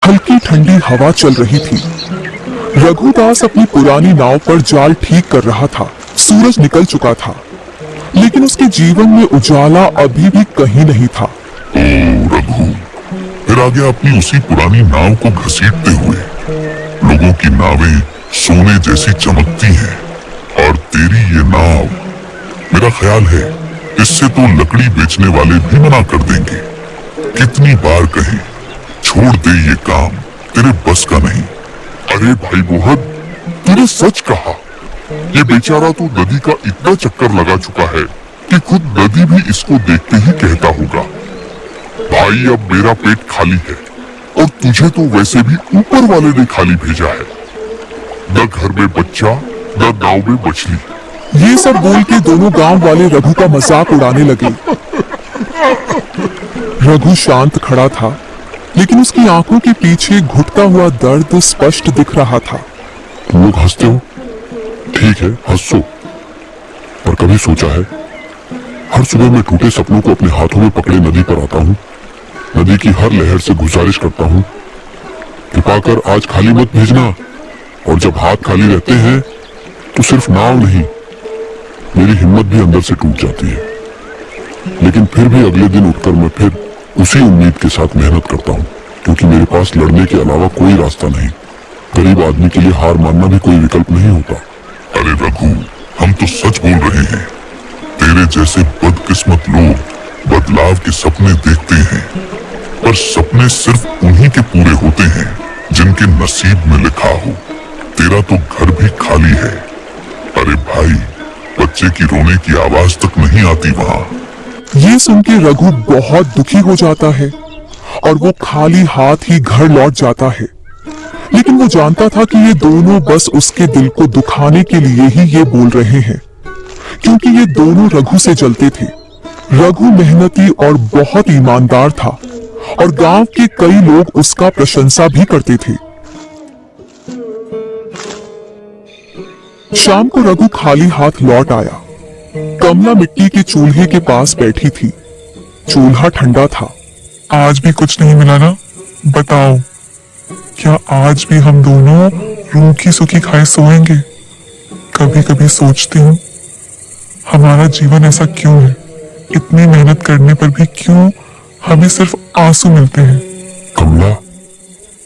हल्की ठंडी हवा चल रही थी। रघुदास अपनी पुरानी नाव पर जाल ठीक कर रहा था। सूरज निकल चुका था, लेकिन उसके जीवन में उजाला अभी भी कहीं नहीं था। ओ रघु, फिर आ गया अपनी उसी पुरानी नाव को घसीटते हुए। लोगों की नावें सोने जैसी चमकती हैं, और तेरी ये नाव, मेरा ख्याल है इससे तो लकड़ी बेचने वाले भी मना कर देंगे। कितनी बार कहें छोड़ दे ये काम, तेरे बस का नहीं। अरे भाई मोहन, तूने सच कहा। ये बेचारा तो नदी का इतना चक्कर लगा चुका है कि खुद नदी भी इसको देखते ही कहता होगा, भाई अब मेरा पेट खाली है, और तुझे तो वैसे भी ऊपर वाले ने खाली भेजा है। न घर में बच्चा, न नाव में मछली। ये सब बोल के दोनों गांव वाले रघु का मजाक उड़ाने लगे। रघु शांत खड़ा था, लेकिन उसकी आंखों के पीछे घुटता हुआ दर्द स्पष्ट दिख रहा था। तुम लोग हंसते हो, ठीक है हंसो, पर कभी सोचा है, हर सुबह मैं टूटे सपनों को अपने हाथों में पकड़े नदी पर आता हूँ। नदी की हर लहर से गुजारिश करता हूँ, कृपा कर आज खाली मत भेजना। और जब हाथ खाली रहते हैं तो सिर्फ नाव नहीं, मेरी हिम्मत भी अंदर से टूट जाती है। लेकिन फिर भी अगले दिन उठकर मैं फिर उसी उम्मीद के साथ मेहनत करता हूँ, क्योंकि मेरे पास लड़ने के अलावा कोई रास्ता नहीं। गरीब आदमी के लिए हार मानना भी कोई विकल्प नहीं होता। अरे रघु, हम तो सच बोल रहे हैं। तेरे जैसे बदकिस्मत लोग बदलाव के सपने देखते हैं, पर सपने सिर्फ उन्हीं के पूरे होते हैं जिनके नसीब में लिखा हो। तेरा तो घर भी खाली है। अरे भाई, बच्चे की रोने की आवाज तक नहीं आती वहाँ। ये सुन के रघु बहुत दुखी हो जाता है और वो खाली हाथ ही घर लौट जाता है। लेकिन वो जानता था कि ये दोनों बस उसके दिल को दुखाने के लिए ही ये बोल रहे हैं, क्योंकि ये दोनों रघु से जलते थे। रघु मेहनती और बहुत ईमानदार था, और गांव के कई लोग उसका प्रशंसा भी करते थे। शाम को रघु खाली हाथ लौट आया। कमला मिट्टी के चूल्हे के पास बैठी थी। चूल्हा ठंडा था। आज भी कुछ नहीं मिला ना? बताओ, क्या आज भी हम दोनों रूखी सूखी खाए सोएंगे? कभी कभी सोचती हूँ, हमारा जीवन ऐसा क्यों है? इतनी मेहनत करने पर भी क्यों हमें सिर्फ आंसू मिलते हैं? कमला,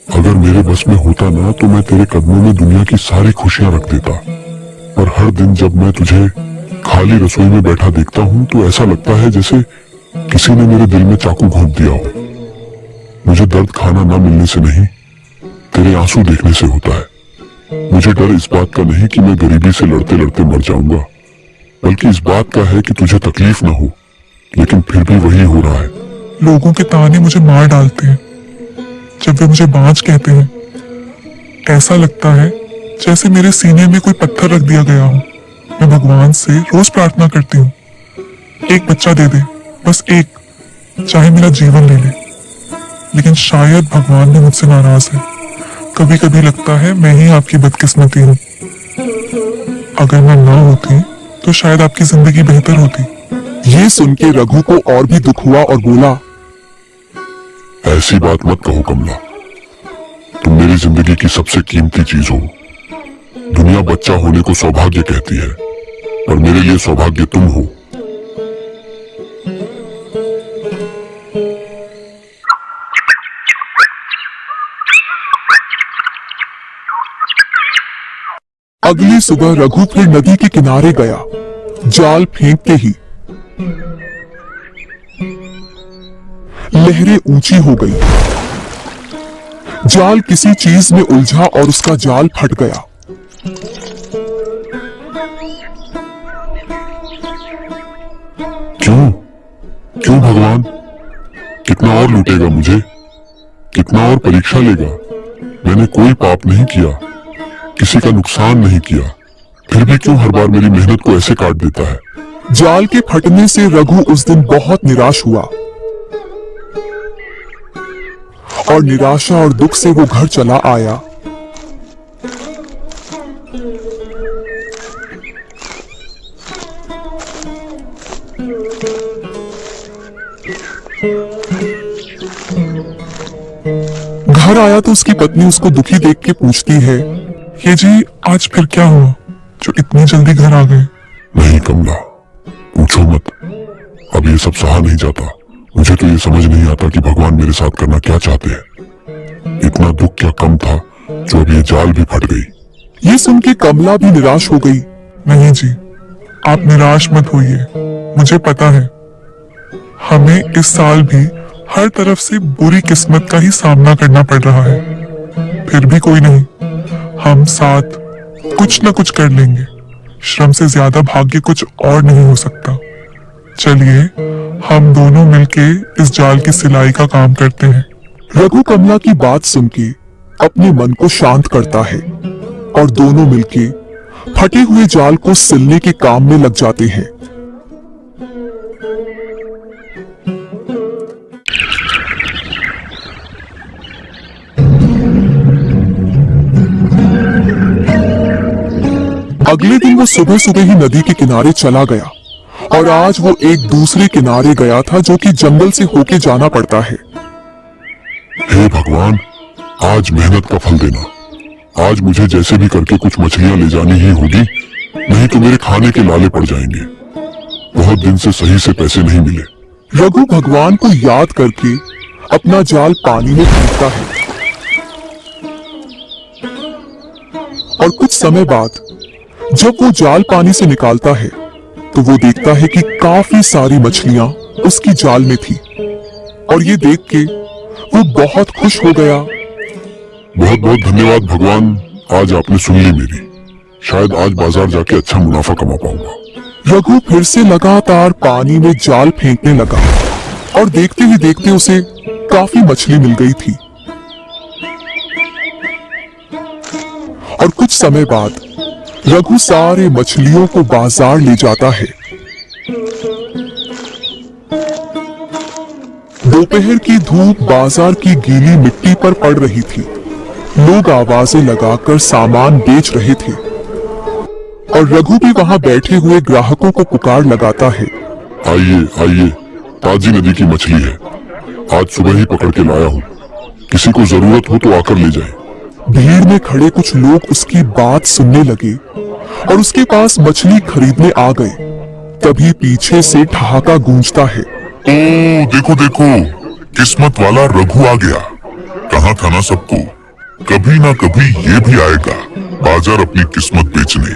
अगर मेरे बस में होता ना तो मैं तेरे कदमों में दुनिया की सारी खुशियां रख देता। पर हर दिन जब मैं तुझे खाली रसोई में बैठा देखता हूँ तो ऐसा लगता है जैसे किसी ने मेरे दिल में चाकू घोंप दिया हो। मुझे दर्द खाना ना मिलने से नहीं, तेरे आंसू देखने से होता है। मुझे डर इस बात का नहीं कि मैं गरीबी से लड़ते लड़ते मर जाऊंगा, बल्कि इस बात का है कि तुझे तकलीफ ना हो। लेकिन फिर भी वही हो रहा है। लोगों के ताने मुझे मार डालते हैं। जब वे मुझे बांझ कहते हैं, ऐसा लगता है जैसे मेरे सीने में कोई पत्थर रख दिया गया हो। मैं भगवान से रोज प्रार्थना करती हूँ, एक बच्चा दे दे, बस एक, चाहे मेरा जीवन ले ले। लेकिन शायद भगवान भी मुझसे नाराज है। कभी कभी लगता है मैं ही आपकी बदकिस्मती हूँ। अगर मैं ना होती तो शायद आपकी जिंदगी बेहतर होती। ये सुन के रघु को और भी दुख हुआ और बोला, ऐसी बात मत कहो कमला, तुम मेरी जिंदगी की सबसे कीमती चीज हो। दुनिया बच्चा होने को सौभाग्य कहती है, पर मेरे लिए सौभाग्य तुम हो। अगली सुबह रघु फिर नदी के किनारे गया। जाल फेंकते ही लहरें ऊंची हो गई। जाल किसी चीज में उलझा और उसका जाल फट गया। क्यों क्यों भगवान, कितना और लूटेगा मुझे? कितना और परीक्षा लेगा? मैंने कोई पाप नहीं किया, किसी का नुकसान नहीं किया, फिर भी क्यों हर बार मेरी मेहनत को ऐसे काट देता है? जाल के फटने से रघु उस दिन बहुत निराश हुआ, और निराशा और दुख से वो घर चला आया। घर घर आया तो उसकी पत्नी उसको दुखी देख के पूछती है, ये जी आज फिर क्या हुआ जो इतनी जल्दी घर आ गए? नहीं कमला, पूछो मत। अब ये सब सहा नहीं जाता। मुझे तो ये समझ नहीं आता कि भगवान मेरे साथ करना क्या चाहते हैं। इतना दुख क्या कम था जो अब ये जाल भी फट गई। ये सुन के कमला भी निराश हो गई। नहीं जी, आप निराश मत होइए। मुझे पता है हमें इस साल भी हर तरफ से बुरी किस्मत का ही सामना करना पड़ रहा है। फिर भी कोई नहीं, हम साथ कुछ न कुछ कर लेंगे। श्रम से ज्यादा भाग्य कुछ और नहीं हो सकता। चलिए हम दोनों मिलके इस जाल की सिलाई का काम करते हैं। रघु कमला की बात सुन के अपने मन को शांत करता है और दोनों मिलके फटे हुए जाल को सिलने के काम में लग जाते हैं। अगले दिन वो सुबह सुबह ही नदी के किनारे चला गया और आज वो एक दूसरे किनारे गया था जो कि जंगल से होके जाना पड़ता है। हे भगवान, आज मेहनत का फल देना। आज मुझे जैसे भी करके कुछ मछलियां ले जानी ही होगी, नहीं तो मेरे खाने के लाले पड़ जाएंगे। बहुत दिन से सही से पैसे नहीं मिले। रघु भगवान को याद करके अपना जाल पानी में फेंकता है और कुछ समय बाद जब वो जाल पानी से निकालता है तो वो देखता है कि काफी सारी मछलियां उसकी जाल में थी और ये देख के वो बहुत खुश हो गया। बहुत बहुत धन्यवाद भगवान, आज आपने सुन ली मेरी। शायद आज बाजार जाके अच्छा मुनाफा कमा पाऊंगा। रघु फिर से लगातार पानी में जाल फेंकने लगा और देखते ही देखते उसे काफी मछली मिल गई थी। और कुछ समय बाद रघु सारे मछलियों को बाजार ले जाता है। दोपहर की धूप बाजार की गीली मिट्टी पर पड़ रही थी। लोग आवाजें लगाकर सामान बेच रहे थे और रघु भी वहां बैठे हुए ग्राहकों को पुकार लगाता है। आइए आइए, ताजी नदी की मछली है, आज सुबह ही पकड़ के लाया हूँ। किसी को जरूरत हो तो आकर ले जाए। भीड़ में खड़े कुछ लोग उसकी बात सुनने लगे और उसके पास मछली खरीदने आ गए। तभी पीछे से ठहाका गूंजता है। ओ देखो देखो, किस्मत वाला रघु आ गया। कहा था ना सबको, कभी ना कभी ये भी आएगा बाजार अपनी किस्मत बेचने।